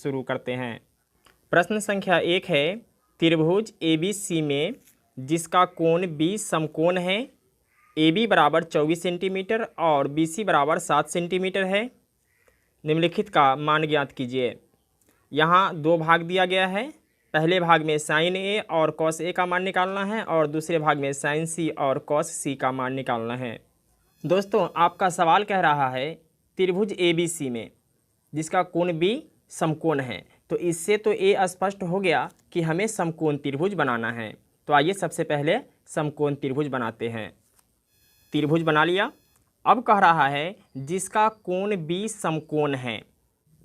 शुरू करते हैं। प्रश्न संख्या 1 है, त्रिभुज ABC में जिसका कोण B समकोण है, AB बराबर 24 सेंटीमीटर और BC बराबर 7 सेंटीमीटर है, निम्नलिखित का मान ज्ञात कीजिए। यहाँ दो भाग दिया गया है। पहले भाग में साइन A और कॉस A का मान निकालना है और दूसरे भाग में साइन C और कॉस C का मान निकालना है। दोस्तों, आपका सवाल कह रहा है त्रिभुज ABC में जिसका कोण B समकोण है, तो इससे तो ये स्पष्ट हो गया कि हमें समकोण त्रिभुज बनाना है। तो आइए सबसे पहले समकोण त्रिभुज बनाते हैं। त्रिभुज बना लिया। अब कह रहा है जिसका कोण B समकोण है,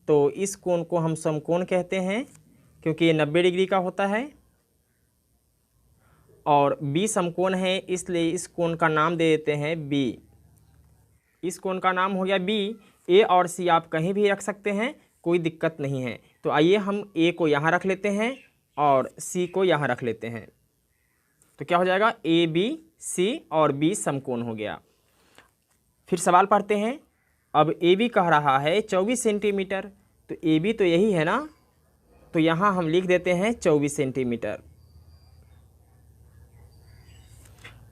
तो इस कोण को हम समकोण कहते हैं क्योंकि ये 90 डिग्री का होता है और B समकोण है, इसलिए इस कोण का नाम दे देते हैं B। इस कोण का नाम हो गया B। A और C आप कहीं भी रख सकते हैं, कोई दिक्कत नहीं है। तो आइए हम A को यहाँ रख लेते हैं और C को यहाँ रख लेते हैं। तो क्या हो जाएगा, ABC और B समकोण हो गया। फिर सवाल पढ़ते हैं। अब AB कह रहा है 24 सेंटीमीटर, तो AB तो यही है ना, तो यहाँ हम लिख देते हैं 24 सेंटीमीटर।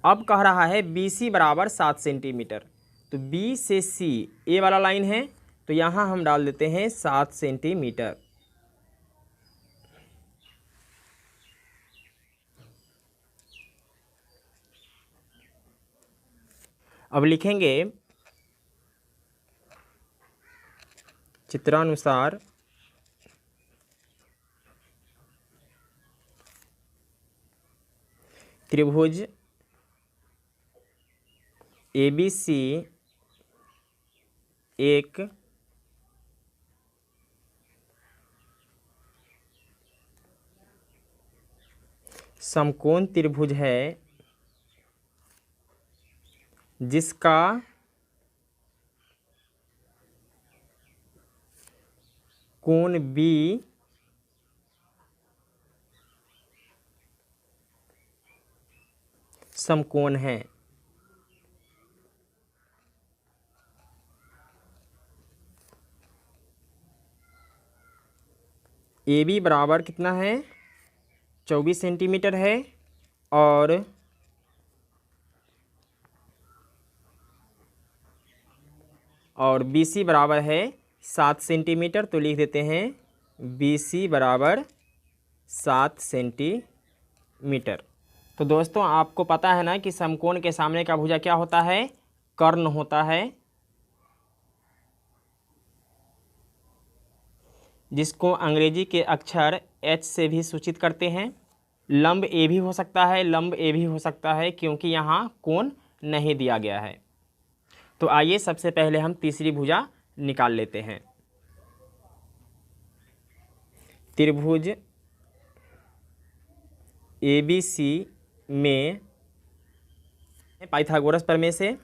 अब कह रहा है BC बराबर 7 सेंटीमीटर, तो B से C A वाला लाइन है, तो यहाँ हम डाल देते हैं 7 सेंटीमीटर। अब लिखेंगे चित्रानुसार त्रिभुज ABC एक समकोण त्रिभुज है जिसका कोण B समकोण है। AB बराबर कितना है, 24 सेंटीमीटर है और BC बराबर है 7 सेंटीमीटर, तो लिख देते हैं BC बराबर 7 सेंटीमीटर। तो दोस्तों, आपको पता है ना कि समकोण के सामने का भुजा क्या होता है, कर्ण होता है, जिसको अंग्रेजी के अक्षर H से भी सूचित करते हैं। लंब A भी हो सकता है, लंब A भी हो सकता है, क्योंकि यहाँ कोण नहीं दिया गया है। तो आइए सबसे पहले हम तीसरी भुजा निकाल लेते हैं। त्रिभुज ABC में पाइथागोरस प्रमेय से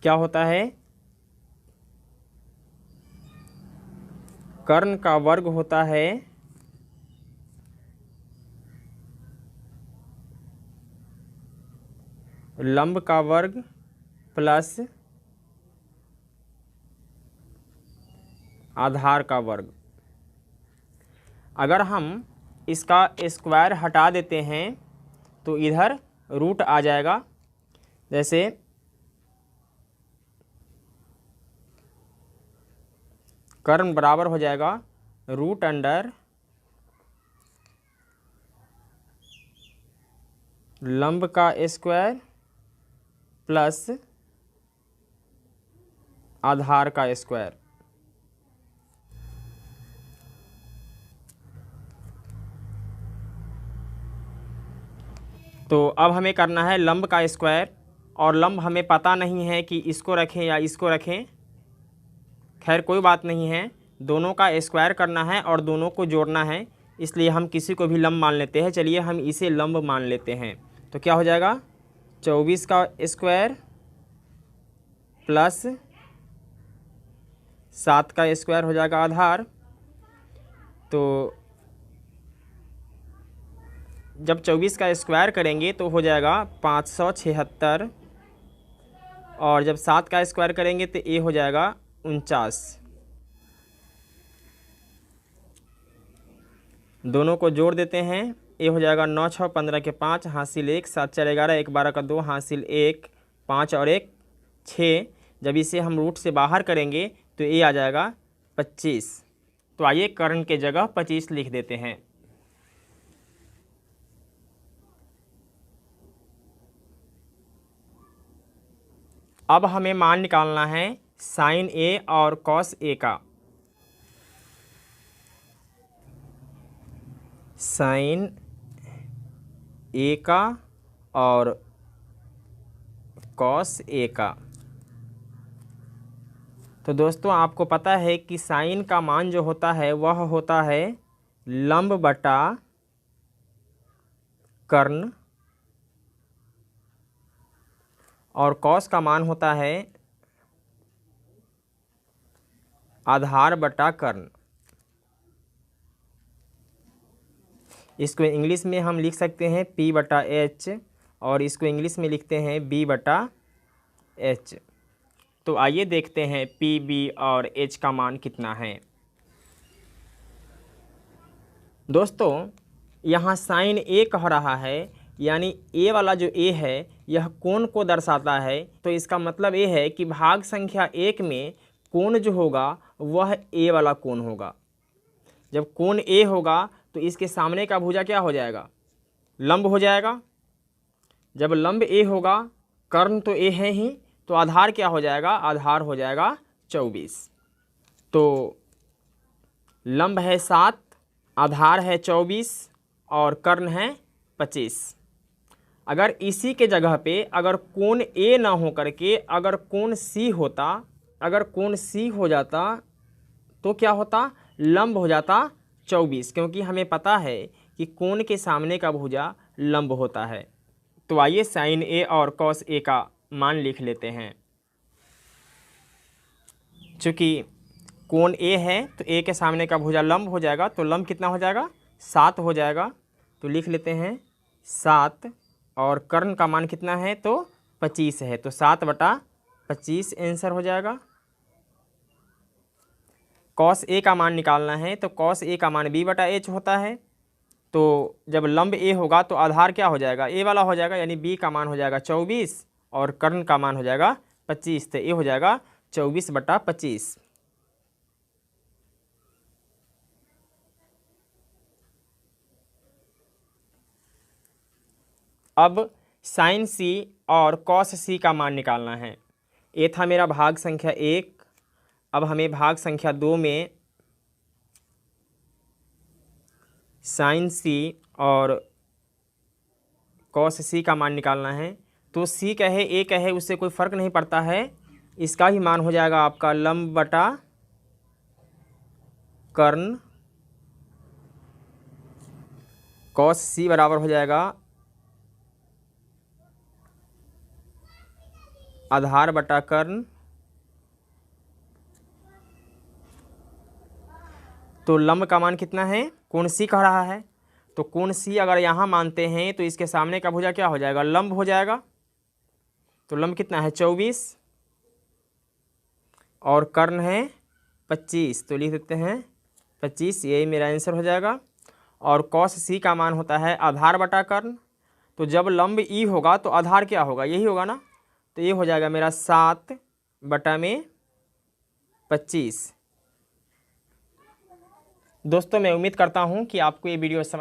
क्या होता है, कर्ण का वर्ग होता है लंब का वर्ग प्लस आधार का वर्ग। अगर हम इसका स्क्वायर हटा देते हैं तो इधर रूट आ जाएगा। जैसे कर्ण बराबर हो जाएगा रूट अंडर लंब का स्क्वायर प्लस आधार का स्क्वायर। तो अब हमें करना है लंब का स्क्वायर, और लंब हमें पता नहीं है कि इसको रखें या इसको रखें। खैर कोई बात नहीं है, दोनों का स्क्वायर करना है और दोनों को जोड़ना है, इसलिए हम किसी को भी लंब मान लेते हैं। चलिए हम इसे लंब मान लेते हैं। तो क्या हो जाएगा, 24 का स्क्वायर प्लस 7 का स्क्वायर हो जाएगा आधार। तो जब 24 का स्क्वायर करेंगे तो हो जाएगा 576, और जब 7 का स्क्वायर करेंगे तो ये हो जाएगा 49। दोनों को जोड़ देते हैं, ये हो जाएगा 9 6 15 के 5 हासिल 1, 7 4 11, 1 12 का 2 हासिल 1, 5 और 1 6। जब इसे हम रूट से बाहर करेंगे तो ये आ जाएगा 25। तो आइए कर्ण के जगह 25 लिख देते हैं। अब हमें मान निकालना है साइन ए और कॉस ए का। साइन ए का और कॉस ए का। तो दोस्तों आपको पता है कि साइन का मान जो होता है वह होता है लंब बटा कर्ण, और कॉस का मान होता है आधार बटा कर्ण। इसको इंग्लिश में हम लिख सकते हैं P बटा H, और इसको इंग्लिश में लिखते हैं B बटा H। तो आइए देखते हैं P, B और H का मान कितना है। दोस्तों यहाँ साइन A कह रहा है, यानी A वाला जो A है यह कोण को दर्शाता है। तो इसका मतलब ये है कि भाग संख्या 1 में कोण जो होगा वह A वाला कोण होगा। जब कोण A होगा तो इसके सामने का भुजा क्या हो जाएगा? लंब हो जाएगा। जब लंब A होगा, कर्ण तो A है ही, तो आधार क्या हो जाएगा? आधार हो जाएगा 24। तो लंब है 7, आधार है 24 और कर्ण है 25। अगर इसी के जगह पे अगर कोण A ना हो करके अगर कोण C होता, अगर कोण C हो जाता तो क्या होता? लंब हो जाता 24, क्योंकि हमें पता है कि कोण के सामने का भुजा लंब होता है। तो आइए साइन A और कॉस A का मान लिख लेते हैं। चूँकि कोण A है तो A के सामने का भुजा लंब हो जाएगा, तो लंब कितना हो जाएगा? 7 हो जाएगा। तो लिख लेते हैं 7, और कर्ण का मान कितना है? तो 25 है, तो 7 बटा 25 आंसर हो जाएगा। कॉस A का मान निकालना है, तो कॉस A का मान B बटा H होता है। तो जब लंब A होगा तो आधार क्या हो जाएगा? A वाला हो जाएगा, यानी B का मान हो जाएगा 24 और कर्ण का मान हो जाएगा 25, तो ये हो जाएगा 24 बटा 25। अब साइन C और कॉस C का मान निकालना है। ये था मेरा भाग संख्या 1। अब हमें भाग संख्या 2 में साइन C और कॉस C का मान निकालना है। तो C कहे A कहे उससे कोई फ़र्क नहीं पड़ता है, इसका ही मान हो जाएगा आपका लंब बटा कर्ण। कॉस C बराबर हो जाएगा आधार बटा कर्ण। तो लंब का मान कितना है? कोण C कह रहा है, तो कोण C अगर यहाँ मानते हैं तो इसके सामने का भुजा क्या हो जाएगा? लंब हो जाएगा। तो लंब कितना है? 24, और कर्ण है 25, तो लिख देते हैं 25, यही मेरा आंसर हो जाएगा। और कॉस C का मान होता है आधार बटा कर्ण। तो जब लंब E होगा तो आधार क्या होगा? यही होगा ना, तो ये हो जाएगा मेरा 7 बटा में 25। दोस्तों मैं उम्मीद करता हूँ कि आपको ये वीडियो समझ